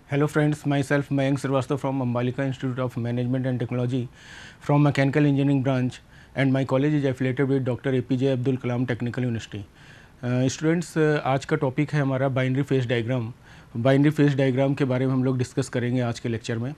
Hello friends, myself Mayank Srivastava from Ambalika Institute of Management and Technology from Mechanical Engineering branch, and my college is affiliated with Dr. APJ Abdul Kalam Technical University. Students आज का topic है हमारा binary phase diagram. Binary phase diagram के बारे में हम लोग discuss करेंगे आज के लेक्चर में।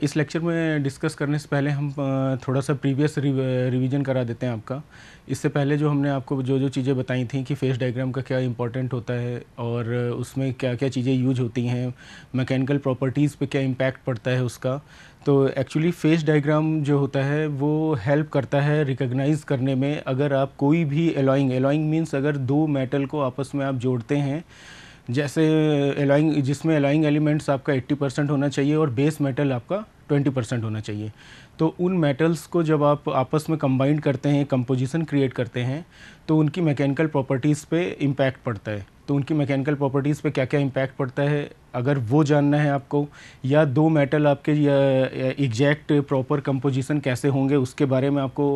इस लेक्चर में डिस्कस करने से पहले हम थोड़ा सा प्रीवियस रिवीजन करा देते हैं आपका। इससे पहले जो हमने आपको जो चीज़ें बताई थी कि फेस डायग्राम का क्या इंपॉर्टेंट होता है और उसमें क्या क्या चीज़ें यूज होती हैं, मैकेनिकल प्रॉपर्टीज़ पे क्या इम्पैक्ट पड़ता है उसका। तो एक्चुअली फेस डायग्राम जो होता है वो हेल्प करता है रिकॉग्नाइज़ करने में। अगर आप कोई भी एलॉइंग मीन्स अगर दो मेटल को आपस में आप जोड़ते हैं, जैसे एलॉइंग जिसमें एलॉइंग एलिमेंट्स आपका 80% होना चाहिए और बेस मेटल आपका 20% होना चाहिए। तो उन मेटल्स को जब आप आपस में कंबाइन करते हैं, कंपोजिशन क्रिएट करते हैं, तो उनकी मैकेनिकल प्रॉपर्टीज़ पे इम्पैक्ट पड़ता है। तो उनकी मैकेनिकल प्रॉपर्टीज़ पे क्या क्या इम्पैक्ट पड़ता है, अगर वो जानना है आपको, या दो मेटल आपके एग्जैक्ट प्रॉपर कंपोजिशन कैसे होंगे उसके बारे में आपको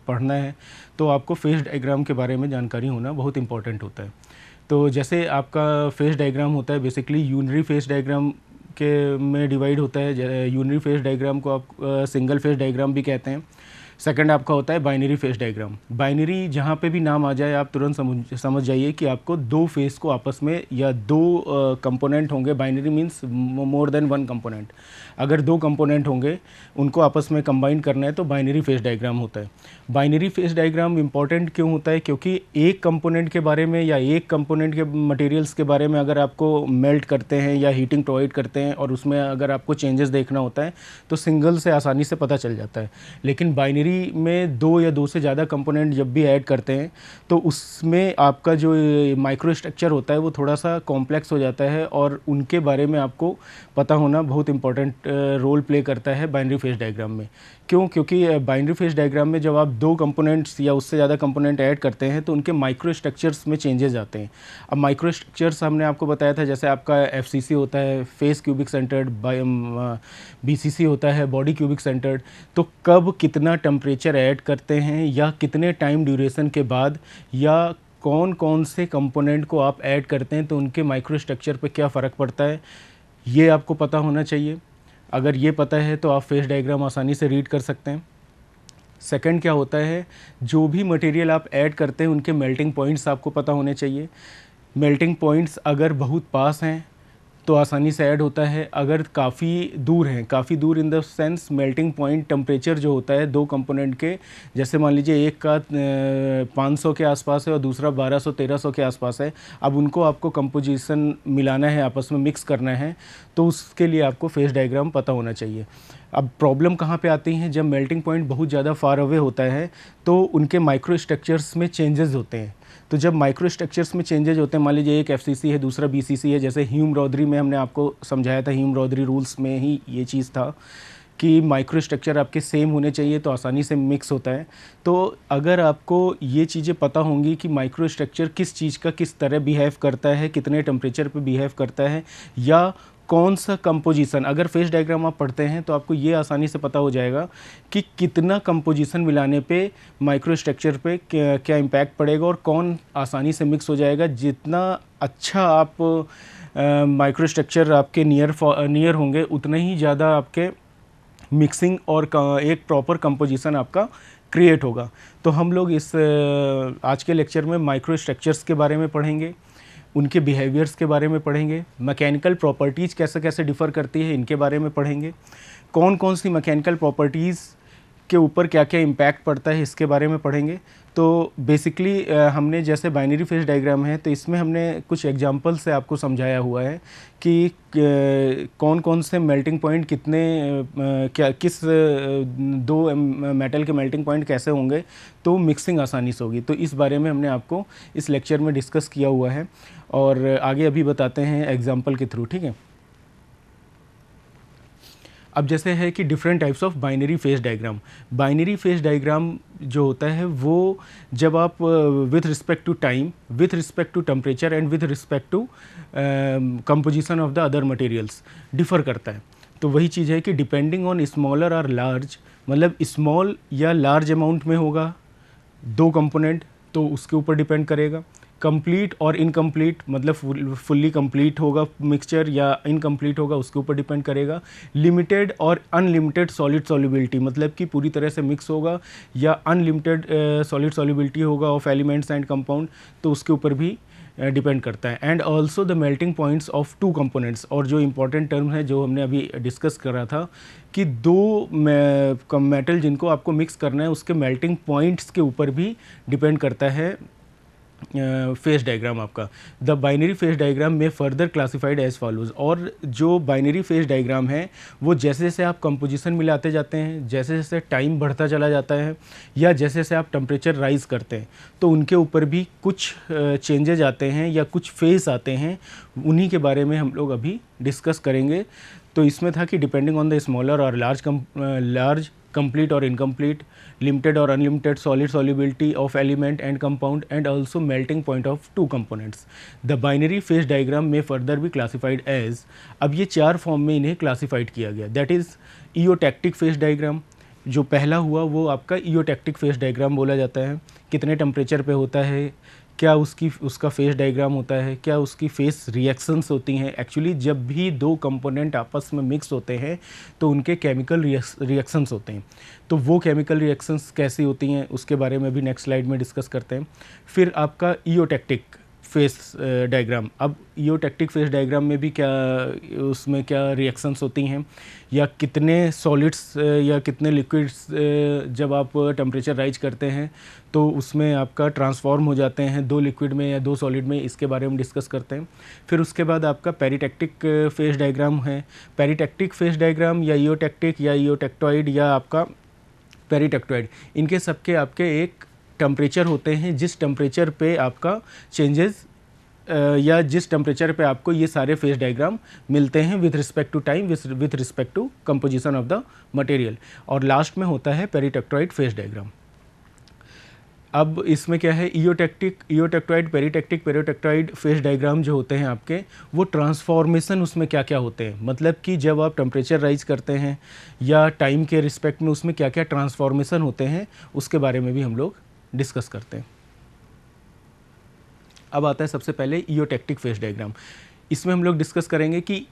पढ़ना है, तो आपको फेस डायग्राम के बारे में जानकारी होना बहुत इंपॉर्टेंट होता है। तो जैसे आपका फेस डायग्राम होता है बेसिकली यूनरी फेस डायग्राम के में डिवाइड होता है। यूनरी फेस डायग्राम को आप सिंगल फेस डायग्राम भी कहते हैं। सेकंड आपका होता है बाइनरी फेस डायग्राम। बाइनरी जहाँ पे भी नाम आ जाए आप तुरंत समझ जाइए कि आपको दो फेस को आपस में या दो कंपोनेंट होंगे। Binary means more than one component. अगर दो कंपोनेंट होंगे उनको आपस में कंबाइन करना है तो बाइनरी फेस डायग्राम होता है। बाइनरी फेस डायग्राम इंपॉर्टेंट क्यों होता है? क्योंकि एक कंपोनेंट के बारे में या एक कंपोनेंट के मटेरियल्स के बारे में अगर आपको मेल्ट करते हैं या हीटिंग प्रोवाइड करते हैं और उसमें अगर आपको चेंजेस देखना होता है तो सिंगल से आसानी से पता चल जाता है। लेकिन बाइनरी में दो या दो से ज़्यादा कंपोनेंट जब भी ऐड करते हैं तो उसमें आपका जो माइक्रो स्ट्रक्चर होता है वो थोड़ा सा कॉम्प्लेक्स हो जाता है और उनके बारे में आपको पता होना बहुत इंपॉर्टेंट रोल प्ले करता है बाइनरी फेस डायग्राम में। क्यों? क्योंकि बाइनरी फेस डायग्राम में जब आप दो कंपोनेंट्स या उससे ज़्यादा कंपोनेंट ऐड करते हैं तो उनके माइक्रो स्ट्रक्चर्स में चेंजेस आते हैं। अब माइक्रो स्ट्रक्चर्स हमने आपको बताया था, जैसे आपका एफसीसी होता है, फेस क्यूबिक सेंटर्ड, बीसीसी होता है, बॉडी क्यूबिक सेंटर्ड। तो कब कितना टेम्परेचर ऐड करते हैं या कितने टाइम ड्यूरेशन के बाद या कौन कौन से कंपोनेंट को आप ऐड करते हैं तो उनके माइक्रो स्ट्रक्चर पे क्या फ़र्क पड़ता है, ये आपको पता होना चाहिए। अगर ये पता है तो आप फेस डायग्राम आसानी से रीड कर सकते हैं। सेकंड क्या होता है, जो भी मटेरियल आप ऐड करते हैं उनके मेल्टिंग पॉइंट्स आपको पता होने चाहिए। मेल्टिंग पॉइंट्स अगर बहुत पास हैं तो आसानी से ऐड होता है, अगर काफ़ी दूर हैं, काफ़ी दूर in the sense melting point temperature जो होता है दो कंपोनेंट के, जैसे मान लीजिए एक का 500 के आसपास है और दूसरा 1200-1300 के आसपास है। अब उनको आपको कंपोजिशन मिलाना है, आपस में मिक्स करना है, तो उसके लिए आपको फेस डायग्राम पता होना चाहिए। अब प्रॉब्लम कहाँ पे आती हैं, जब मेल्टिंग पॉइंट बहुत ज़्यादा फार अवे होता है तो उनके माइक्रो स्ट्रक्चर्स में चेंजेस होते हैं। तो जब माइक्रो स्ट्रक्चर्स में चेंजेस होते हैं, मान लीजिए एक एफसीसी है दूसरा बीसीसी है, जैसे ह्यूम रॉदरी में हमने आपको समझाया था, ह्यूम रॉदरी रूल्स में ही ये चीज़ था कि माइक्रो स्ट्रक्चर आपके सेम होने चाहिए तो आसानी से मिक्स होता है। तो अगर आपको ये चीज़ें पता होंगी कि माइक्रो स्ट्रक्चर किस चीज़ का किस तरह बिहेव करता है, कितने टेम्परेचर पे बिहेव करता है, या कौन सा कंपोजिशन, अगर फेस डायग्राम आप पढ़ते हैं तो आपको ये आसानी से पता हो जाएगा कि कितना कंपोजिशन मिलाने पे माइक्रो स्ट्रक्चर पे क्या इम्पैक्ट पड़ेगा और कौन आसानी से मिक्स हो जाएगा। जितना अच्छा आप माइक्रो स्ट्रक्चर आपके नियर होंगे उतना ही ज़्यादा आपके मिक्सिंग और एक प्रॉपर कंपोजिशन आपका क्रिएट होगा। तो हम लोग इस आज के लेक्चर में माइक्रो स्ट्रक्चर्स के बारे में पढ़ेंगे, उनके बिहेवियर्स के बारे में पढ़ेंगे, मैकेनिकल प्रॉपर्टीज़ कैसे कैसे डिफ़र करती है इनके बारे में पढ़ेंगे, कौन कौन सी मैकेनिकल प्रॉपर्टीज़ के ऊपर क्या क्या इम्पैक्ट पड़ता है इसके बारे में पढ़ेंगे। तो बेसिकली हमने जैसे बाइनरी फेस डायग्राम है तो इसमें हमने कुछ एग्जांपल से आपको समझाया हुआ है कि कौन कौन से मेल्टिंग पॉइंट कितने क्या किस दो मेटल के मेल्टिंग पॉइंट कैसे होंगे तो मिक्सिंग आसानी से होगी। तो इस बारे में हमने आपको इस लेक्चर में डिस्कस किया हुआ है और आगे अभी बताते हैं एग्जाम्पल के थ्रू, ठीक है। अब जैसे है कि different types of binary phase diagram. Binary phase diagram जो होता है वो जब आप with respect to time, with respect to temperature and with respect to composition of the other materials differ करता है। तो वही चीज़ है कि डिपेंडिंग ऑन स्मॉलर और लार्ज, मतलब स्मॉल या लार्ज अमाउंट में होगा दो कंपोनेंट तो उसके ऊपर डिपेंड करेगा, कंप्लीट और इनकम्प्लीट, मतलब फुल्ली कंप्लीट होगा मिक्सचर या इनकम्प्लीट होगा, उसके ऊपर डिपेंड करेगा। लिमिटेड और अनलिमिटेड सॉलिड सॉल्युबिलिटी, मतलब कि पूरी तरह से मिक्स होगा या अनलिमिटेड सॉलिड सॉल्युबिलिटी होगा ऑफ एलिमेंट्स एंड कंपाउंड, तो उसके ऊपर भी डिपेंड करता है। And also the melting points of two components, और जो इंपॉर्टेंट टर्म है जो हमने अभी डिस्कस करा था कि दो मेटल जिनको आपको मिक्स करना है उसके मेल्टिंग पॉइंट्स के ऊपर भी डिपेंड करता है फेस डायग्राम आपका। द बाइनरी फेस डायग्राम में फर्दर क्लासिफाइड एज फॉलोज, और जो बाइनरी फेस डायग्राम है वो जैसे जैसे आप कंपोजिशन मिलाते जाते हैं, जैसे जैसे टाइम बढ़ता चला जाता है, या जैसे जैसे आप टेम्परेचर राइज करते हैं, तो उनके ऊपर भी कुछ चेंजेज आते हैं या कुछ फेस आते हैं, उन्हीं के बारे में हम लोग अभी डिस्कस करेंगे। तो इसमें था कि डिपेंडिंग ऑन द स्मॉलर और large complete or incomplete, limited or unlimited solid solubility of element and compound, and also melting point of two components. The binary phase diagram may further be classified as, अब ये चार form में इन्हें classified किया गया, that is ईओटैक्टिक phase diagram. जो पहला हुआ वो आपका ईओटैक्टिक फेस डायग्राम बोला जाता है। कितने टेम्परेचर पे होता है, क्या उसका फेस डायग्राम होता है, क्या उसकी फेस रिएक्शंस होती हैं। एक्चुअली जब भी दो कंपोनेंट आपस में मिक्स होते हैं तो उनके केमिकल रिएक्शंस होते हैं, तो वो केमिकल रिएक्शंस कैसी होती हैं उसके बारे में भी नेक्स्ट स्लाइड में डिस्कस करते हैं। फिर आपका ईओटैक्टिक फेस डायग्राम, अब ईओटैक्टिक फेस डायग्राम में भी क्या उसमें क्या रिएक्शंस होती हैं, या कितने सॉलिड्स या कितने लिक्विड्स जब आप टेम्परेचर राइज करते हैं तो उसमें आपका ट्रांसफॉर्म हो जाते हैं, दो लिक्विड में या दो सॉलिड में, इसके बारे में डिस्कस करते हैं। फिर उसके बाद आपका पेरिटैक्टिक फेस डायग्राम है। पेरिटैक्टिक फेस डायग्राम या ईओटैक्टिक या ईओटैक्टॉइड या आपका पेरिटैक्टॉइड, इनके सबके आपके एक टेम्परेचर होते हैं, जिस टेम्परेचर पे आपका चेंजेस या जिस टेम्परेचर पे आपको ये सारे फेस डायग्राम मिलते हैं with respect to time, with respect to composition of the material. और लास्ट में होता है पेरिटैक्टॉइड फेस डायग्राम। अब इसमें क्या है, ईओटैक्टॉइड, पेरिटैक्टॉइड फेस डायग्राम जो होते हैं आपके, वो ट्रांसफॉर्मेशन उसमें क्या क्या होते हैं, मतलब कि जब आप टेम्परेचर राइज करते हैं या टाइम के रिस्पेक्ट में उसमें क्या क्या ट्रांसफॉर्मेशन होते हैं, उसके बारे में भी हम लोग डिस्कस करते हैं। अब आता है सबसे पहले ईओटैक्टिक फेस डायग्राम। इसमें हम लोग डिस्कस करेंगे कि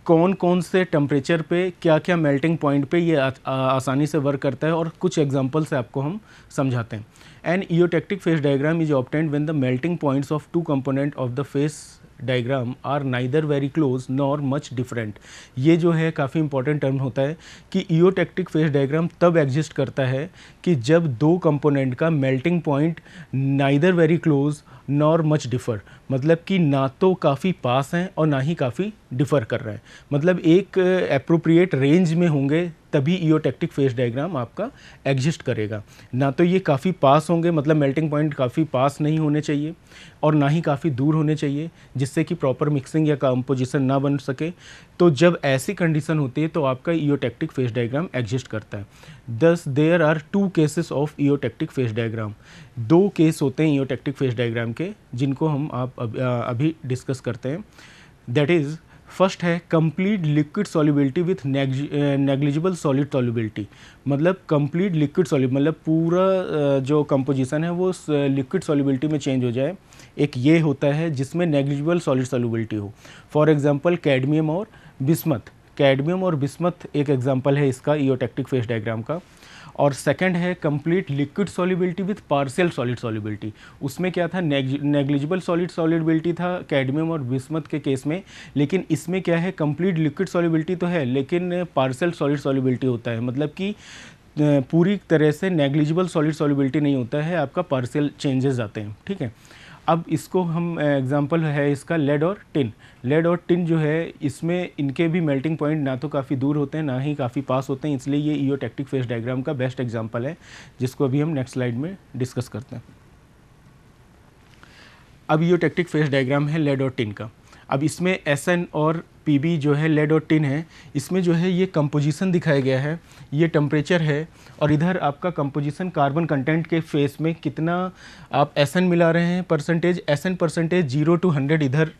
कौन कौन से टेम्परेचर पे क्या क्या मेल्टिंग पॉइंट पे ये आसानी से वर्क करता है, और कुछ एग्जांपल से आपको हम समझाते हैं। An eutectic phase diagram is obtained when the melting points of two component of the phase diagram are neither very close nor much different. ये जो है काफ़ी इंपॉर्टेंट टर्म होता है कि ईओटैक्टिक फेस डायग्राम तब एग्जिस्ट करता है कि जब दो कंपोनेंट का melting point neither very close nor much differ, मतलब कि ना तो काफ़ी पास हैं और ना ही काफ़ी डिफ़र कर रहे हैं, मतलब एक एप्रोप्रिएट रेंज में होंगे तभी ईओटैक्टिक फेस डायग्राम आपका एग्जिस्ट करेगा। ना तो ये काफ़ी पास होंगे, मतलब मेल्टिंग पॉइंट काफ़ी पास नहीं होने चाहिए, और ना ही काफ़ी दूर होने चाहिए जिससे कि प्रॉपर मिक्सिंग या कंपोजिशन ना बन सके। तो जब ऐसी कंडीशन होती है तो आपका ईओटैक्टिक फेस डायग्राम एग्जिस्ट करता है। Thus there are two cases of eutectic phase diagram. दो केस होते हैं ईओटैक्टिक फेस डायग्राम के, जिनको हम अभी डिस्कस करते हैं। दैट इज़, फर्स्ट है complete liquid solubility with negligible solid solubility, मतलब कंप्लीट लिक्विड सॉल्युब, मतलब पूरा जो कंपोजिशन है वो लिक्विड सॉल्युबिलिटी में चेंज हो जाए। एक ये होता है जिसमें नेग्लिजिबल सॉलिड सॉल्युबिलिटी हो। फॉर एग्जांपल कैडमियम और बिस्मथ, कैडमियम और बिस्मथ एक एग्जांपल है इसका ईओटैक्टिक फेस डायग्राम का। और सेकंड है complete liquid solubility with partial solid solubility. उसमें क्या था, नेग्लिजिबल सॉलिड सॉल्युबिलिटी था कैडमियम और बिस्मथ के केस में, लेकिन इसमें क्या है, कंप्लीट लिक्विड सॉल्युबिलिटी तो है लेकिन पार्शियल सॉलिड सॉल्युबिलिटी होता है, मतलब कि पूरी तरह से नेग्लिजिबल सॉलिड सॉल्युबिलिटी नहीं होता है, आपका पार्शियल चेंजेस आते हैं। ठीक है, अब इसको हम एग्जांपल है इसका लेड और टिन। लेड और टिन जो है इसमें इनके भी मेल्टिंग पॉइंट ना तो काफ़ी दूर होते हैं ना ही काफ़ी पास होते हैं, इसलिए ये ईओटैक्टिक फेस डायग्राम का बेस्ट एग्जांपल है, जिसको अभी हम नेक्स्ट स्लाइड में डिस्कस करते हैं। अब ईओटैक्टिक फेस डायग्राम है लेड और टिन का। अब इसमें SN और PB जो है लेड और टिन है, इसमें जो है ये कंपोजिशन दिखाया गया है, ये टेम्परेचर है, और इधर आपका कंपोजिशन कार्बन कंटेंट के फेस में कितना आप SN मिला रहे हैं परसेंटेज, SN परसेंटेज 0 to 100 इधर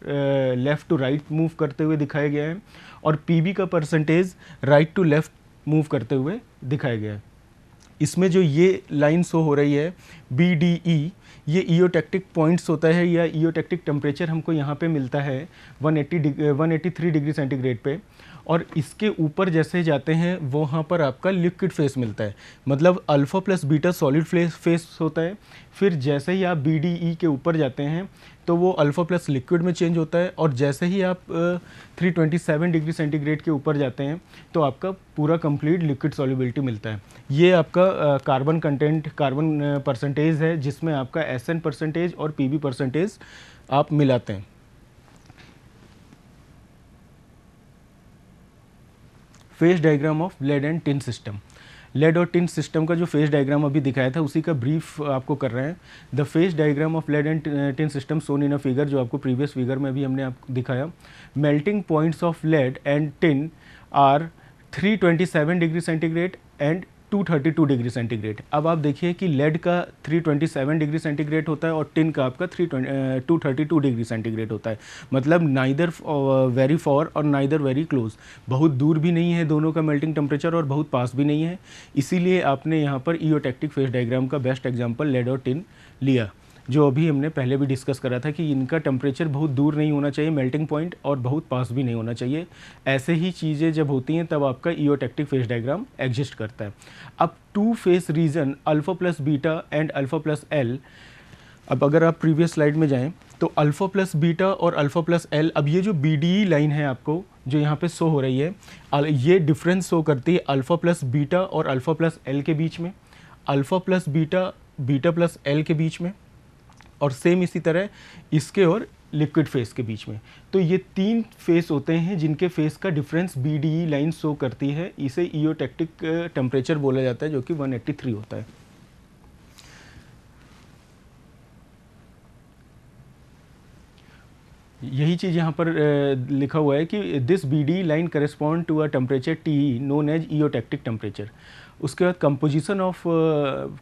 लेफ़्ट टू राइट मूव करते हुए दिखाया गया है, और PB का percentage right to left move करते हुए दिखाया गया है। इसमें जो ये लाइन शो हो रही है BDE, ये ईओटैक्टिक पॉइंट्स होता है या ईओटैक्टिक टेम्परेचर हमको यहाँ पे मिलता है 183 डिग्री सेंटीग्रेड पे, और इसके ऊपर जैसे जाते हैं वहाँ पर आपका लिक्विड फेस मिलता है, मतलब alpha plus beta solid phase होता है। फिर जैसे ही आप BDE के ऊपर जाते हैं तो वो अल्फ़ा प्लस लिक्विड में चेंज होता है, और जैसे ही आप 327 डिग्री सेंटीग्रेड के ऊपर जाते हैं तो आपका पूरा कंप्लीट लिक्विड सॉल्युबिलिटी मिलता है। ये आपका कार्बन कंटेंट, कार्बन परसेंटेज है, जिसमें आपका SN परसेंटेज और PB परसेंटेज आप मिलाते हैं। Phase diagram of lead and tin system. Lead और टिन सिस्टम का जो फेस डायग्राम अभी दिखाया था उसी का ब्रीफ आपको कर रहे हैं। The phase diagram of lead and tin system shown in a figure, जो आपको प्रीवियस फिगर में भी हमने आपको दिखाया। Melting points of lead and tin are 327 degree centigrade and 232 degree centigrade. अब आप देखिए कि लेड का 327 डिग्री सेंटीग्रेड होता है और टिन का आपका 232 डिग्री सेंटीग्रेड होता है, मतलब नाइदर वेरी फॉर और नाइदर वेरी क्लोज, बहुत दूर भी नहीं है दोनों का मेल्टिंग टेम्परेचर और बहुत पास भी नहीं है। इसीलिए आपने यहाँ पर ईओटैक्टिक फेस डायग्राम का बेस्ट एग्जाम्पल लेड और टिन लिया, जो अभी हमने पहले भी डिस्कस करा था कि इनका टेम्परेचर बहुत दूर नहीं होना चाहिए मेल्टिंग पॉइंट, और बहुत पास भी नहीं होना चाहिए। ऐसे ही चीज़ें जब होती हैं तब आपका ईओटैक्टिक फेस डायग्राम एग्जिस्ट करता है। अब two phase region alpha plus beta and alpha plus L, अब अगर आप प्रीवियस स्लाइड में जाएं तो अल्फ़ा प्लस बीटा और अल्फ़ा प्लस एल, अब ये जो BDE लाइन है आपको जो यहाँ पे शो हो रही है, ये डिफरेंस शो करती है अल्फ़ा प्लस बीटा और अल्फ़ा प्लस एल के बीच में, alpha plus beta beta plus L के बीच में, और सेम इसी तरह इसके और लिक्विड फेस के बीच में। तो ये 3 फेस होते हैं जिनके फेस का डिफरेंस BDE लाइन शो करती है। इसे ईओटैक्टिक टेम्परेचर बोला जाता है, जो कि 183 होता है। यही चीज़ यहाँ पर लिखा हुआ है कि this BDE line correspond to a temperature TE known as eutectic temperature. उसके बाद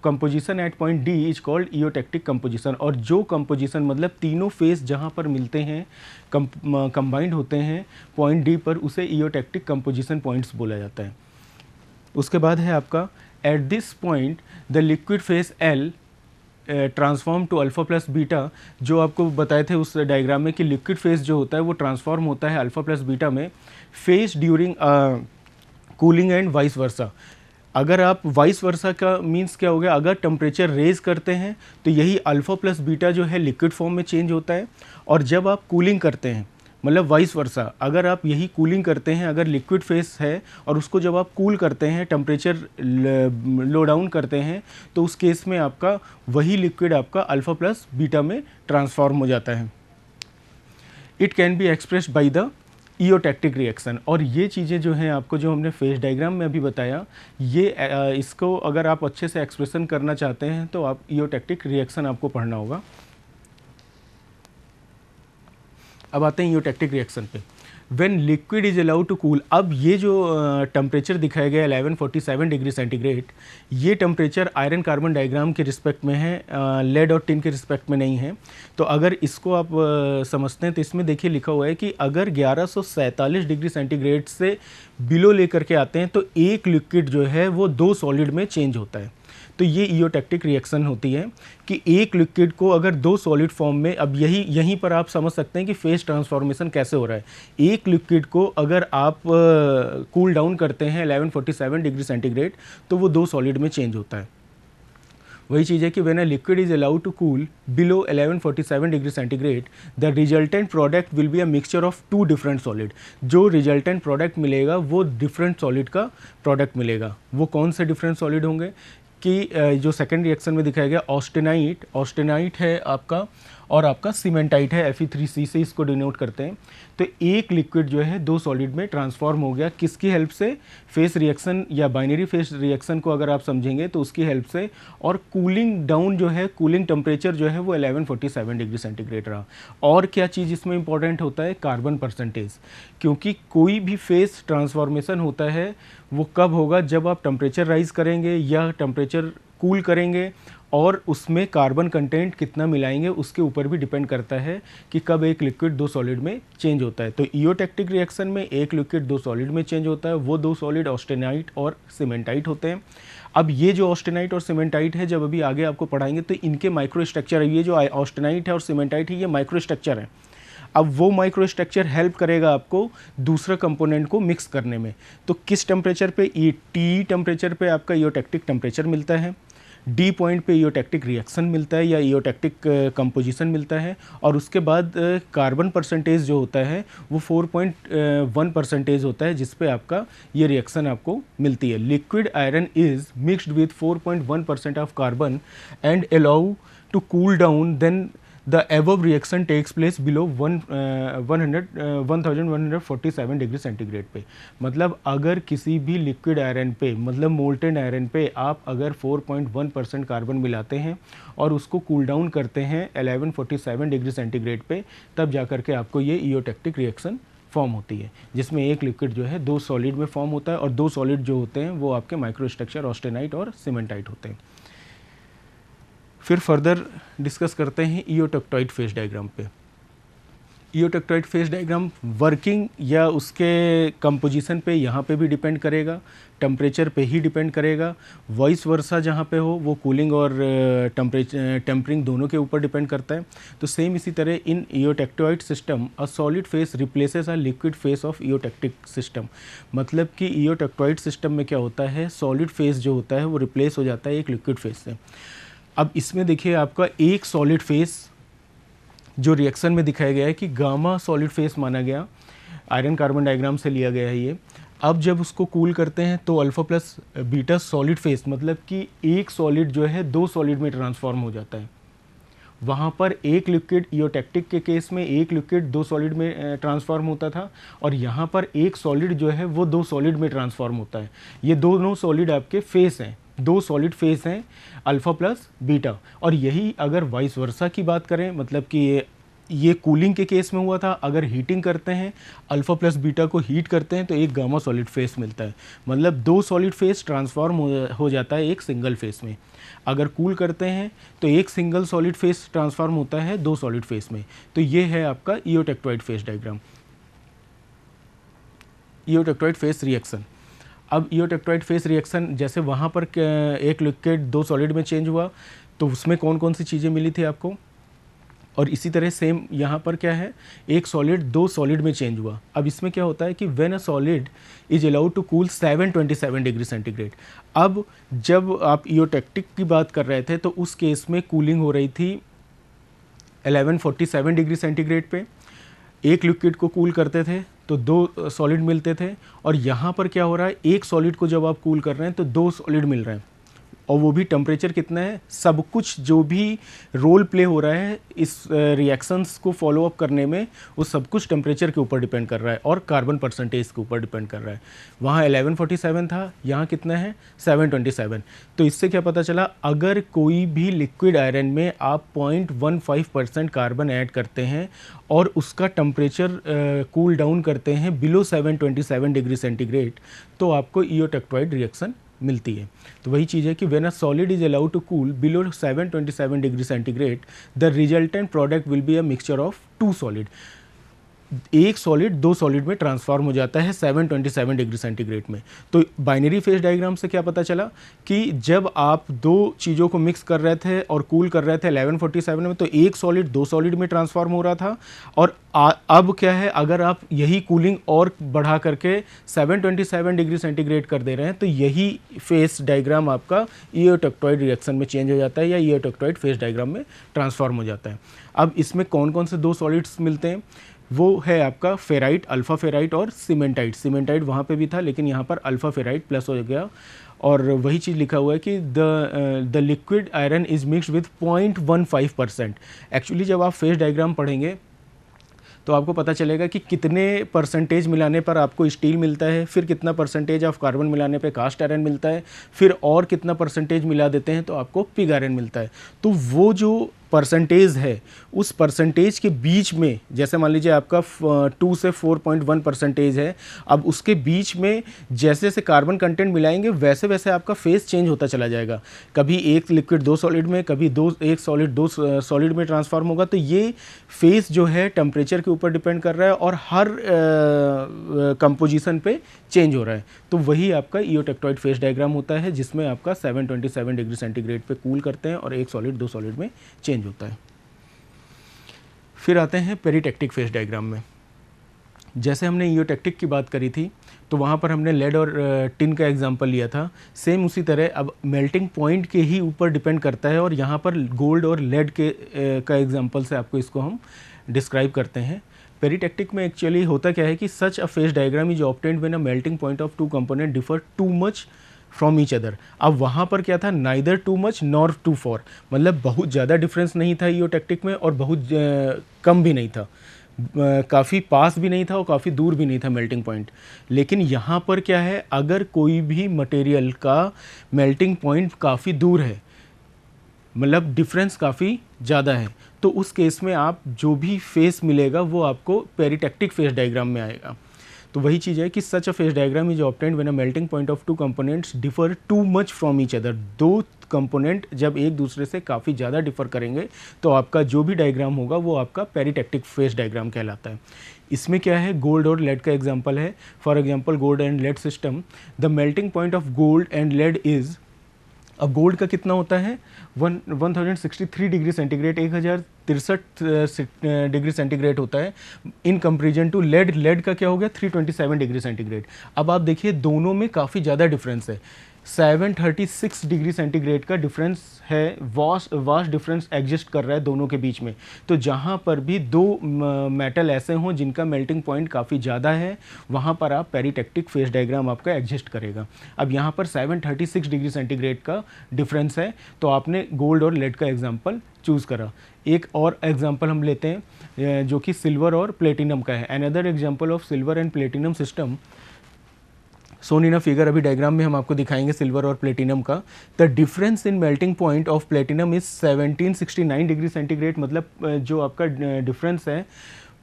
composition at point D is called eutectic composition, और जो कंपोजिशन मतलब तीनों फेस जहाँ पर मिलते हैं, कंबाइंड होते हैं पॉइंट D पर, उसे ईओटैक्टिक कंपोजिशन पॉइंट्स बोला जाता है। उसके बाद है आपका at this point the liquid phase L transform to alpha plus beta, जो आपको बताए थे उस डायग्राम में कि लिक्विड फेस जो होता है वो ट्रांसफॉर्म होता है अल्फ़ा प्लस बीटा में face during cooling and vice वर्सा। अगर आप वाइस वर्सा का मीन्स क्या हो गया, अगर टेम्परेचर रेज करते हैं तो यही अल्फ़ा प्लस बीटा जो है लिक्विड फॉर्म में चेंज होता है, और जब आप कूलिंग करते हैं मतलब वाइस वर्सा, अगर आप यही कूलिंग करते हैं, अगर लिक्विड फेस है और उसको जब आप कूल करते हैं, टेम्परेचर लो डाउन करते हैं, तो उस केस में आपका वही लिक्विड आपका अल्फ़ा प्लस बीटा में ट्रांसफॉर्म हो जाता है। It can be expressed by the eutectic reaction. और ये चीज़ें जो हैं आपको जो हमने फेस डायग्राम में अभी बताया, ये इसको अगर आप अच्छे से एक्सप्रेशन करना चाहते हैं तो आप ईओटैक्टिक रिएक्शन आपको पढ़ना होगा। अब आते हैं ईओटैक्टिक रिएक्शन पे। When liquid is allowed to cool, अब ये जो टेम्परेचर दिखाया गया 1147 डिग्री सेंटीग्रेड, ये टेम्परेचर आयरन कार्बन डायग्राम के रिस्पेक्ट में है, लेड और टिन के रिस्पेक्ट में नहीं है। तो अगर इसको आप समझते हैं तो इसमें देखिए लिखा हुआ है कि अगर 1147 डिग्री सेंटीग्रेड से बिलो लेकर के आते हैं तो एक लिक्विड जो है वो 2 सॉलिड में चेंज होता है। तो ये ईओटैक्टिक रिएक्शन होती है कि एक लिक्विड को अगर 2 सॉलिड फॉर्म में, अब यहीं पर आप समझ सकते हैं कि फेस ट्रांसफॉर्मेशन कैसे हो रहा है। एक लिक्विड को अगर आप कूल डाउन करते हैं 1147 डिग्री सेंटीग्रेड तो वो 2 सॉलिड में चेंज होता है। वही चीज़ है कि when a liquid is allowed to cool below 1147 degree centigrade the resultant product will be a mixture of 2 different solid. जो रिजल्टेंट प्रोडक्ट मिलेगा वो डिफरेंट सॉलिड का प्रोडक्ट मिलेगा। वो कौन से डिफरेंट सॉलिड होंगे कि जो सेकेंड रिएक्शन में दिखाया गया ऑस्टेनाइट है आपका, और आपका सीमेंटाइट है, Fe3C से इसको डिनोट करते हैं। तो एक लिक्विड जो है 2 सॉलिड में ट्रांसफॉर्म हो गया, किसकी हेल्प से? फेस रिएक्शन या बाइनरी फेस रिएक्शन को अगर आप समझेंगे तो उसकी हेल्प से। और कूलिंग डाउन जो है, कूलिंग टेम्परेचर जो है वो 1147 डिग्री सेंटीग्रेड रहा। और क्या चीज़ इसमें इंपॉर्टेंट होता है? कार्बन परसेंटेज, क्योंकि कोई भी फेस ट्रांसफॉर्मेशन होता है वो कब होगा? जब आप टेम्परेचर राइज करेंगे या टेम्परेचर कूल करेंगे और उसमें कार्बन कंटेंट कितना मिलाएंगे उसके ऊपर भी डिपेंड करता है कि कब एक लिक्विड दो सॉलिड में चेंज होता है। तो इयोटेक्टिक रिएक्शन में एक लिक्विड दो सॉलिड में चेंज होता है, वो दो सॉलिड ऑस्टेनाइट और सीमेंटाइट होते हैं। अब ये जो ऑस्टेनाइट और सीमेंटाइट है, जब अभी आगे आपको पढ़ाएंगे तो इनके माइक्रो स्ट्रक्चर, ये जो ऑस्टेनाइट है और सीमेंटाइट है, ये माइक्रो स्ट्रक्चर है। अब वो माइक्रो स्ट्रक्चर हेल्प करेगा आपको दूसरा कंपोनेंट को मिक्स करने में। तो किस टेम्परेचर पे, ये टी टेम्परेचर पे आपका इयोटेक्टिक टेम्परेचर मिलता है, डी पॉइंट पे इयोटेक्टिक रिएक्शन मिलता है या इयोटेक्टिक कंपोजिशन मिलता है, और उसके बाद कार्बन परसेंटेज जो होता है वो 4.1% होता है, जिस पे आपका ये रिएक्शन आपको मिलती है। Liquid iron is mixed with 4.1% of carbon and allow to cool down, then the above reaction takes place below 1147 degree centigrade पे। मतलब अगर किसी भी लिक्विड आयरन पे, मतलब मोल्टेन आयरन पे आप अगर 4.1% कार्बन मिलाते हैं और उसको कूल डाउन करते हैं 1147 डिग्री सेंटीग्रेड पे, तब जाकर के आपको ये इयोटेक्टिक रिएक्शन फॉर्म होती है, जिसमें एक लिक्विड जो है दो सॉलिड में फॉर्म होता है और दो सॉलिड जो होते हैं वो आपके माइक्रो स्ट्रक्चर ऑस्टेनाइट और सीमेंटाइट होते हैं। फिर फर्दर डिस्कस करते हैं इयोटेक्टोइड फेज डायग्राम पे। इयोटेक्टोइड फेज डायग्राम वर्किंग या उसके कंपोजिशन पे यहाँ पे भी डिपेंड करेगा, टेम्परेचर पे ही डिपेंड करेगा, वॉइस वर्सा जहाँ पे हो वो कूलिंग और टेम्परिंग दोनों के ऊपर डिपेंड करता है। तो सेम इसी तरह in eutectoid system a solid phase replaces a liquid phase of eutectic system. मतलब कि इयोटेक्टोइड सिस्टम में क्या होता है, सॉलिड फेस जो होता है वो रिप्लेस हो जाता है एक लिक्विड फेस से। अब इसमें देखिए आपका एक सॉलिड फेस जो रिएक्शन में दिखाया गया है कि गामा सॉलिड फेस माना गया, आयरन कार्बन डायग्राम से लिया गया है ये। अब जब उसको कूल करते हैं तो alpha plus beta solid phase, मतलब कि एक सॉलिड जो है दो सॉलिड में ट्रांसफॉर्म हो जाता है। वहाँ पर एक लिक्विड इयोटेक्टिक के केस में एक लिक्विड दो सॉलिड में ट्रांसफॉर्म होता था, और यहाँ पर एक सॉलिड जो है वो दो सॉलिड में ट्रांसफॉर्म होता है। ये दोनों सॉलिड आपके फेस हैं, दो सॉलिड फेस हैं अल्फ़ा प्लस बीटा। और यही अगर वाइस वर्सा की बात करें, मतलब कि ये कूलिंग के केस में हुआ था, अगर हीटिंग करते हैं अल्फ़ा प्लस बीटा को हीट करते हैं तो एक गामा सॉलिड फेस मिलता है। मतलब दो सॉलिड फेस ट्रांसफॉर्म हो जाता है एक सिंगल फेस में। अगर कूल करते हैं तो एक सिंगल सॉलिड फेस ट्रांसफॉर्म होता है दो सॉलिड फेस में। तो ये है आपका इयोटेक्टोइड फेस डायग्राम, इयोटेक्टोइड फेस रिएक्शन। अब इयोटेक्टोइड फेस रिएक्शन, जैसे वहाँ पर एक लिक्विड दो सॉलिड में चेंज हुआ तो उसमें कौन कौन सी चीज़ें मिली थी आपको, और इसी तरह सेम यहाँ पर क्या है, एक सॉलिड दो सॉलिड में चेंज हुआ। अब इसमें क्या होता है कि when a solid is allowed to cool 727 degree centigrade. अब जब आप इयोटेक्टिक की बात कर रहे थे तो उस केस में कूलिंग हो रही थी 1147 डिग्री सेंटीग्रेड पे। एक लिक्विड को कूल करते थे तो दो सॉलिड मिलते थे, और यहाँ पर क्या हो रहा है, एक सॉलिड को जब आप कूल कर रहे हैं तो दो सॉलिड मिल रहे हैं, और वो भी टेम्परेचर कितना है, सब कुछ जो भी रोल प्ले हो रहा है इस रिएक्शंस को फॉलो अप करने में, वो सब कुछ टेम्परेचर के ऊपर डिपेंड कर रहा है और कार्बन परसेंटेज के ऊपर डिपेंड कर रहा है। वहाँ 1147 था, यहाँ कितना है 727। तो इससे क्या पता चला, अगर कोई भी लिक्विड आयरन में आप 0.15% कार्बन ऐड करते हैं और उसका टेम्परेचर कूल डाउन करते हैं बिलो 727 डिग्री सेंटीग्रेड, तो आपको इयोटेक्टोइड रिएक्शन मिलती है। तो वही चीज़ है कि when a solid is allowed to cool below 727 degree centigrade, the resultant product will be a mixture of two solid. एक सॉलिड दो सॉलिड में ट्रांसफॉर्म हो जाता है 727 डिग्री सेंटीग्रेड में। तो बाइनरी फेज डायग्राम से क्या पता चला कि जब आप दो चीज़ों को मिक्स कर रहे थे और कूल कर रहे थे 1147 में, तो एक सॉलिड दो सॉलिड में ट्रांसफॉर्म हो रहा था। और अब क्या है, अगर आप यही कूलिंग और बढ़ा करके 727 डिग्री सेंटीग्रेड कर दे रहे हैं, तो यही फेस डायग्राम आपका इयोटेक्टोइड रिएक्शन में चेंज हो जाता है या इयोटेक्टोइड फेस डायग्राम में ट्रांसफॉर्म हो जाता है। अब इसमें कौन कौन से दो सॉलिड्स मिलते हैं, वो है आपका फेराइट, अल्फ़ा फेराइट और सीमेंटाइट। सीमेंटाइट वहाँ पे भी था, लेकिन यहाँ पर अल्फ़ा फेराइट प्लस हो गया, और वही चीज़ लिखा हुआ है कि the liquid iron is mixed with 0.15%। Actually जब आप फेस डायग्राम पढ़ेंगे तो आपको पता चलेगा कि कितने परसेंटेज मिलाने पर आपको स्टील मिलता है, फिर कितना परसेंटेज ऑफ कार्बन मिलाने पे कास्ट आयरन मिलता है, फिर और कितना परसेंटेज मिला देते हैं तो आपको पिग आयरन मिलता है। तो वो जो परसेंटेज है, उस परसेंटेज के बीच में, जैसे मान लीजिए आपका 2 से 4.1 परसेंटेज है, अब उसके बीच में जैसे जैसे कार्बन कंटेंट मिलाएंगे वैसे वैसे आपका फेस चेंज होता चला जाएगा। कभी एक लिक्विड 2 सॉलिड में, कभी एक सॉलिड 2 सॉलिड में ट्रांसफॉर्म होगा। तो ये फेस जो है टेम्परेचर के ऊपर डिपेंड कर रहा है और हर कंपोजिशन पे चेंज हो रहा है। तो वही आपका ईओटेक्टोइड फेस डायग्राम होता है, जिसमें आपका 727 डिग्री सेंटीग्रेड पे कूल करते हैं और एक सॉलिड 2 सॉलिड में चेंज होता है। फिर आते हैं पेरिटेक्टिक फेस डायग्राम में। जैसे हमने ईओटेक्टिक की बात करी थी तो वहाँ पर हमने लेड और टिन का एग्जांपल लिया था। सेम उसी तरह अब मेल्टिंग पॉइंट के ही ऊपर डिपेंड करता है और यहाँ पर गोल्ड और लेड के का एग्जांपल से आपको इसको हम डिस्क्राइब करते हैं। पेरिटेक्टिक में एक्चुअली होता क्या है कि such a phase diagram is obtained when a melting point of two component differ too much from each other. अब वहाँ पर क्या था, neither too much nor too far, मतलब बहुत ज़्यादा डिफरेंस नहीं था ईओटेक्टिक में और बहुत कम भी नहीं था, काफ़ी पास भी नहीं था और काफ़ी दूर भी नहीं था मेल्टिंग पॉइंट। लेकिन यहाँ पर क्या है, अगर कोई भी मटेरियल का मेल्टिंग पॉइंट काफ़ी दूर है, मतलब डिफरेंस काफ़ी ज़्यादा है, तो उस केस में आप जो भी फेस मिलेगा वो आपको पेरिटेक्टिक फेस डायग्राम में आएगा। तो वही चीज़ है कि such a phase diagram is obtained when a melting point of two components differ too much from each other. दो कंपोनेंट जब एक दूसरे से काफ़ी ज़्यादा डिफर करेंगे तो आपका जो भी डायग्राम होगा वो आपका पेरिटेक्टिक फेस डायग्राम कहलाता है। इसमें क्या है, गोल्ड और लेड का एग्जांपल है। For example gold and lead system, the melting point of gold and lead is, अब गोल्ड का कितना होता है 1063 डिग्री सेंटीग्रेड, 1063 डिग्री सेंटीग्रेड होता है in comparison to lead. Lead का क्या हो गया 327 डिग्री सेंटीग्रेड। अब आप देखिए दोनों में काफ़ी ज़्यादा डिफरेंस है, 736 डिग्री सेंटीग्रेड का डिफरेंस है, वास्ट डिफरेंस एग्जिस्ट कर रहा है दोनों के बीच में। तो जहाँ पर भी दो मेटल ऐसे हों जिनका मेल्टिंग पॉइंट काफ़ी ज़्यादा है, वहाँ पर आप पेरिटेक्टिक फेस डायग्राम आपका एग्जिस्ट करेगा। अब यहाँ पर 736 डिग्री सेंटीग्रेड का डिफरेंस है, तो आपने गोल्ड और लेड का एग्जाम्पल चूज़ करा। एक और एग्जाम्पल हम लेते हैं जो कि सिल्वर और प्लेटिनम का है। Another example of silver and platinum system shown in a figure, अभी डायग्राम में हम आपको दिखाएंगे सिल्वर और प्लेटिनम का। The difference in melting point of platinum is 1769 degree centigrade, मतलब जो आपका डिफरेंस है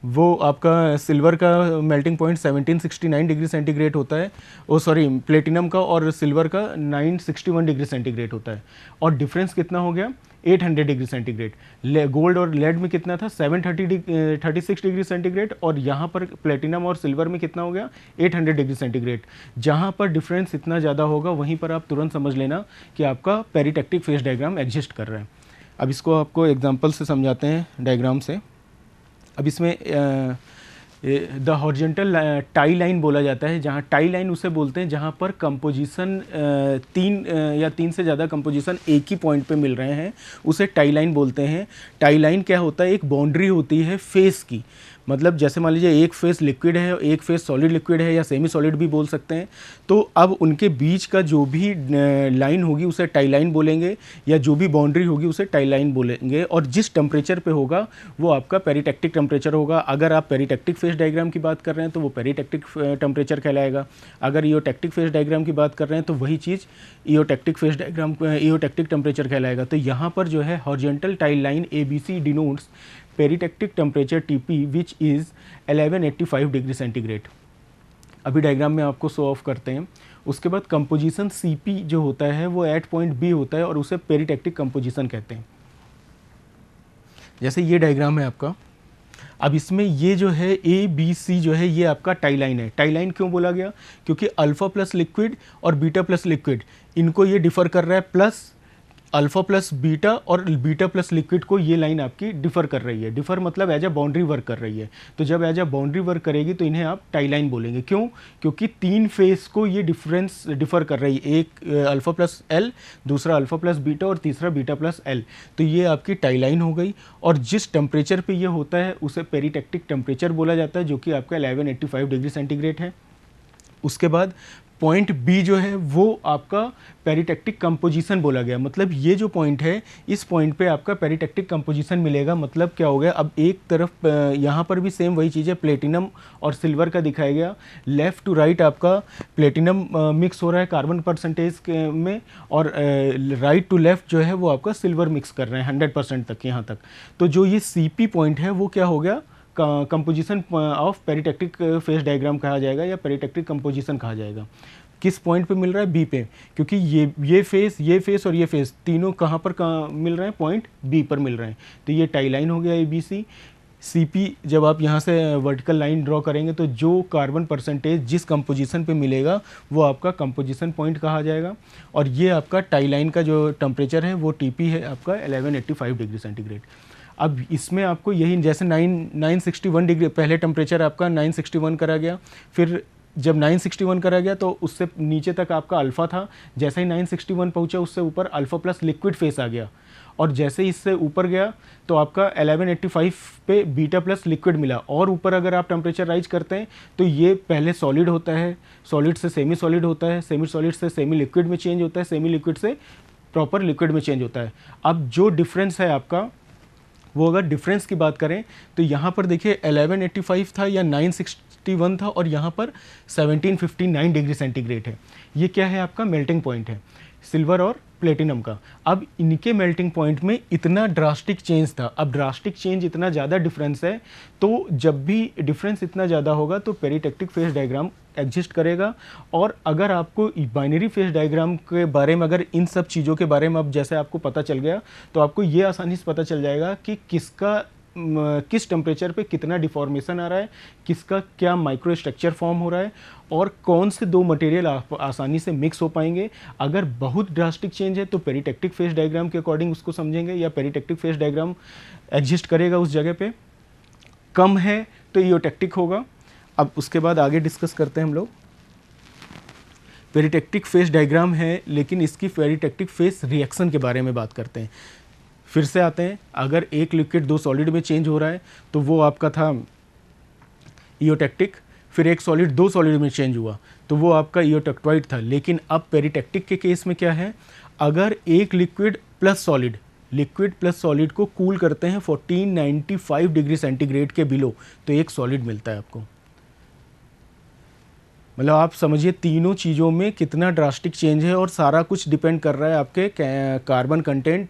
वो आपका सिल्वर का मेल्टिंग पॉइंट 1769 डिग्री सेंटीग्रेड होता है, प्लेटिनम का और सिल्वर का 961 डिग्री सेंटीग्रेड होता है। और डिफरेंस कितना हो गया 800 डिग्री सेंटीग्रेड। गोल्ड और लेड में कितना था 736 डिग्री सेंटीग्रेड, और यहाँ पर प्लेटिनम और सिल्वर में कितना हो गया 800 डिग्री सेंटीग्रेड। जहाँ पर डिफरेंस इतना ज़्यादा होगा वहीं पर आप तुरंत समझ लेना कि आपका पेरिटेक्टिक फेस डायग्राम एग्जिस्ट कर रहा है। अब इसको आपको एग्जाम्पल से समझाते हैं डायग्राम से। अब इसमें द हॉरिजॉन्टल टाई लाइन बोला जाता है, जहाँ टाई लाइन उसे बोलते हैं जहाँ पर कंपोजिशन तीन से ज़्यादा कंपोजिशन एक ही पॉइंट पे मिल रहे हैं, उसे टाई लाइन बोलते हैं। टाई लाइन क्या होता है, एक बाउंड्री होती है फेस की, मतलब जैसे मान लीजिए एक फेस लिक्विड है, एक फेस सॉलिड लिक्विड है या सेमी सॉलिड भी बोल सकते हैं। तो अब उनके बीच का जो भी लाइन होगी उसे टाई लाइन बोलेंगे, या जो भी बाउंड्री होगी उसे टाई लाइन बोलेंगे। और जिस टेम्परेचर पे होगा वो आपका पेरिटेक्टिक टेम्परेचर होगा। अगर आप पेरिटेक्टिक फेस डायग्राम की बात कर रहे हैं तो वो पेरिटेक्टिक टेम्परेचर कहलाएगा। अगर ईओटेक्टिक फेस डायग्राम की बात कर रहे हैं तो वही चीज़ ईओटेक्टिक फेस डायग्राम ईओटेक्टिक टेम्परेचर कहलाएगा। तो यहाँ पर जो है horizontal tie line ABC denotes peritectic temperature TP which is 1185 degree centigrade. अभी डायग्राम में आपको शो ऑफ करते हैं। उसके बाद कंपोजिशन CP जो होता है वो एट पॉइंट B होता है और उसे पेरिटेक्टिक कंपोजिशन कहते हैं। जैसे ये डायग्राम है आपका, अब इसमें ये जो है ABC जो है ये आपका टाई लाइन है। टाई लाइन क्यों बोला गया, क्योंकि अल्फ़ा प्लस लिक्विड और बीटा प्लस लिक्विड इनको ये डिफ़र कर रहा है, प्लस अल्फ़ा प्लस बीटा और बीटा प्लस लिक्विड को ये लाइन आपकी डिफ़र कर रही है। डिफ़र मतलब एज अ बाउंड्री वर्क कर रही है। तो जब एज अ बाउंड्री वर्क करेगी तो इन्हें आप टाई लाइन बोलेंगे। क्यों, क्योंकि तीन फेस को ये डिफ़र कर रही है, एक अल्फ़ा प्लस L, दूसरा अल्फ़ा प्लस बीटा और तीसरा बीटा प्लस L। तो ये आपकी टाई लाइन हो गई। और जिस टेम्परेचर पे ये होता है उसे पेरिटेक्टिक टेम्परेचर बोला जाता है, जो कि आपका 1185 डिग्री सेंटीग्रेड है। उसके बाद पॉइंट बी जो है वो आपका पेरिटेक्टिक कंपोजिशन बोला गया। मतलब ये जो पॉइंट है, इस पॉइंट पे आपका पेरिटेक्टिक कंपोजिशन मिलेगा। मतलब क्या हो गया, अब एक तरफ यहाँ पर भी सेम वही चीज़ है, प्लेटिनम और सिल्वर का दिखाया गया। लेफ़्ट टू राइट आपका प्लेटिनम मिक्स हो रहा है कार्बन परसेंटेज में, और राइट टू लेफ़्ट जो है वो आपका सिल्वर मिक्स कर रहे हैं 100% तक, यहाँ तक। तो जो ये CP पॉइंट है वो क्या हो गया, composition of peritectic phase diagram कहा जाएगा या पेरिटेक्टिक कंपोजिशन कहा जाएगा। किस पॉइंट पे मिल रहा है, बी पे, क्योंकि ये फेस और ये फेस तीनों कहाँ पर मिल रहे हैं, पॉइंट बी पर मिल रहे हैं। तो ये टाई लाइन हो गया ABC। CP जब आप यहाँ से वर्टिकल लाइन ड्रॉ करेंगे तो जो कार्बन परसेंटेज जिस कंपोजिशन पे मिलेगा वो आपका कंपोजिशन पॉइंट कहा जाएगा। और ये आपका टाई लाइन का जो टेम्परेचर है वो TP है आपका 1185 डिग्री सेंटीग्रेड। अब इसमें आपको यही जैसे 961 डिग्री, पहले टेम्परेचर आपका 961 करा गया, फिर जब 961 करा गया तो उससे नीचे तक आपका अल्फ़ा था। जैसे ही 961 पहुंचा उससे ऊपर अल्फ़ा प्लस लिक्विड फेस आ गया, और जैसे ही इससे ऊपर गया तो आपका 1185 पे बीटा प्लस लिक्विड मिला। और ऊपर अगर आप टेम्परेचर राइज करते हैं तो ये पहले सॉलिड होता है, सॉलिड से सेमी सॉलिड होता है, सेमी सॉलिड से सेमी लिक्विड में चेंज होता है, सेमी लिक्विड से प्रॉपर लिक्विड में चेंज होता है। अब जो डिफरेंस है आपका, वो अगर डिफरेंस की बात करें तो यहाँ पर देखिए 1185 था या 961 था, और यहाँ पर 1759 डिग्री सेंटीग्रेड है। ये क्या है, आपका मेल्टिंग पॉइंट है सिल्वर और प्लेटिनम का। अब इनके मेल्टिंग पॉइंट में इतना ड्रास्टिक चेंज था। अब ड्रास्टिक चेंज, इतना ज़्यादा डिफरेंस है, तो जब भी डिफरेंस इतना ज़्यादा होगा तो पेरिटेक्टिक फेस डायग्राम एग्जिस्ट करेगा। और अगर आपको बाइनरी फेस डायग्राम के बारे में, अगर इन सब चीज़ों के बारे में अब जैसे आपको पता चल गया, तो आपको ये आसानी से पता चल जाएगा कि किस टेम्परेचर पे कितना डिफॉर्मेशन आ रहा है, किसका क्या माइक्रो स्ट्रक्चर फॉर्म हो रहा है, और कौन से दो मटेरियल आसानी से मिक्स हो पाएंगे। अगर बहुत ड्रास्टिक चेंज है तो पेरिटेक्टिक फेस डायग्राम के अकॉर्डिंग उसको समझेंगे, या पेरिटेक्टिक फेस डायग्राम एग्जिस्ट करेगा उस जगह पे। कम है तो इयोटेक्टिक होगा। अब उसके बाद आगे डिस्कस करते हैं हम लोग। पेरिटेक्टिक फेस डायग्राम है, लेकिन इसकी पेरिटेक्टिक फेस रिएक्शन के बारे में बात करते हैं। फिर से आते हैं, अगर एक लिक्विड दो सॉलिड में चेंज हो रहा है तो वो आपका था इयोटेक्टिक, फिर एक सॉलिड दो सॉलिड में चेंज हुआ तो वो आपका इयोटेक्टोइड था। लेकिन अब पेरिटेक्टिक के केस में क्या है, अगर एक लिक्विड प्लस सॉलिड को कूल करते हैं 1495 डिग्री सेंटीग्रेड के बिलो, तो एक सॉलिड मिलता है आपको। मतलब आप समझिए तीनों चीज़ों में कितना ड्रास्टिक चेंज है, और सारा कुछ डिपेंड कर रहा है आपके कार्बन कंटेंट,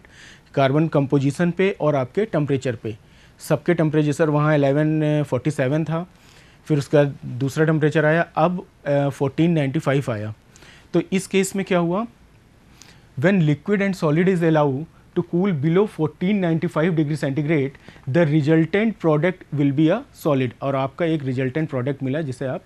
कार्बन कंपोजिशन पे और आपके टेम्परेचर पे। सबके टेम्परेचर वहाँ 1147 था, फिर उसका दूसरा टेम्परेचर आया, अब 1495 आया। तो इस केस में क्या हुआ, when liquid and solid is allow to cool below 1495 degree centigrade, the resultant product will be a solid. और आपका एक रिजल्टेंट प्रोडक्ट मिला जिसे आप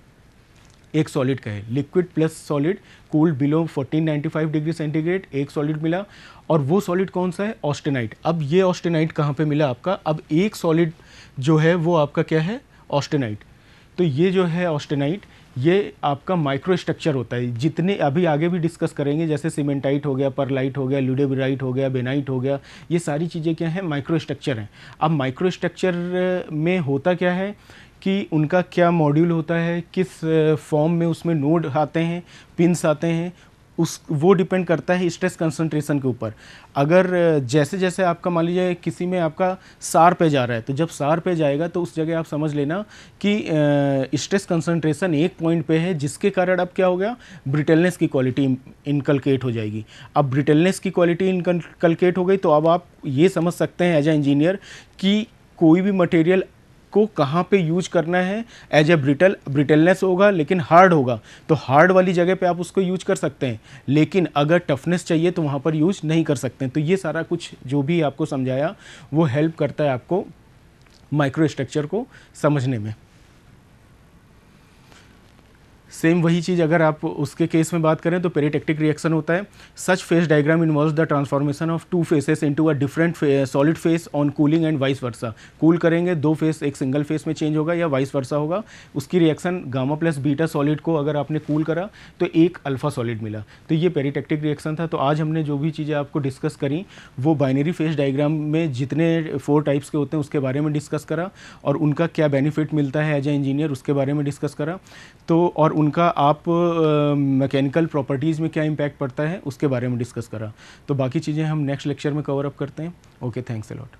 एक सॉलिड कहे, liquid plus solid cooled below 1495 degree centigrade, एक सॉलिड मिला। और वो सॉलिड कौन सा है, ऑस्टेनाइट। अब ये ऑस्टेनाइट कहाँ पे मिला आपका, अब एक सॉलिड जो है वो आपका क्या है, ऑस्टेनाइट। तो ये जो है ऑस्टेनाइट, ये आपका माइक्रो स्ट्रक्चर होता है। जितने अभी आगे भी डिस्कस करेंगे, जैसे सीमेंटाइट हो गया, परलाइट हो गया, ल्यूडेबिराइट हो गया, बेनाइट हो गया, ये सारी चीज़ें क्या है, माइक्रो स्ट्रक्चर हैं। अब माइक्रो स्ट्रक्चर में होता क्या है कि उनका क्या मॉड्यूल होता है, किस फॉर्म में उसमें नोड आते हैं, पिंस आते हैं, वो डिपेंड करता है स्ट्रेस कंसंट्रेशन के ऊपर। अगर जैसे जैसे आपका मान लीजिए किसी में आपका सार पे जा रहा है, तो जब सार पे जाएगा तो उस जगह आप समझ लेना कि स्ट्रेस कंसंट्रेशन एक पॉइंट पे है, जिसके कारण अब क्या हो गया, ब्रिटलनेस की क्वालिटी इनकलकेट हो जाएगी। अब ब्रिटलनेस की क्वालिटी इनकलकेट हो गई तो अब आप ये समझ सकते हैं एज ए इंजीनियर कि कोई भी मटेरियल को कहाँ पे यूज करना है। एज ए ब्रिटलनेस होगा लेकिन हार्ड होगा, तो हार्ड वाली जगह पे आप उसको यूज कर सकते हैं, लेकिन अगर टफनेस चाहिए तो वहाँ पर यूज नहीं कर सकते हैं। तो ये सारा कुछ जो भी आपको समझाया वो हेल्प करता है आपको माइक्रो स्ट्रक्चर को समझने में। सेम वही चीज़ अगर आप उसके केस में बात करें तो पेरिटेक्टिक रिएक्शन होता है। Such phase diagram involves the transformation of two phases into a different solid phase on cooling and vice versa. Cool करेंगे, दो फेस एक सिंगल फेस में चेंज होगा या वाइस वर्सा होगा। उसकी reaction gamma plus beta solid को अगर आपने कूल करा तो एक अल्फा सॉलिड मिला। तो ये पेरिटेक्टिक रिएक्शन था। तो आज हमने जो भी चीज़ें आपको डिस्कस करी वो बाइनरी फेस डायग्राम में जितने 4 टाइप्स के होते हैं उसके बारे में डिस्कस करा, और उनका क्या बेनिफिट मिलता है एज ए इंजीनियर उसके बारे में डिस्कस करा। तो और उनका आप मैकेनिकल प्रॉपर्टीज़ में क्या इम्पैक्ट पड़ता है उसके बारे में डिस्कस करा। तो बाकी चीज़ें हम नेक्स्ट लेक्चर में कवर अप करते हैं। Okay, thanks a lot.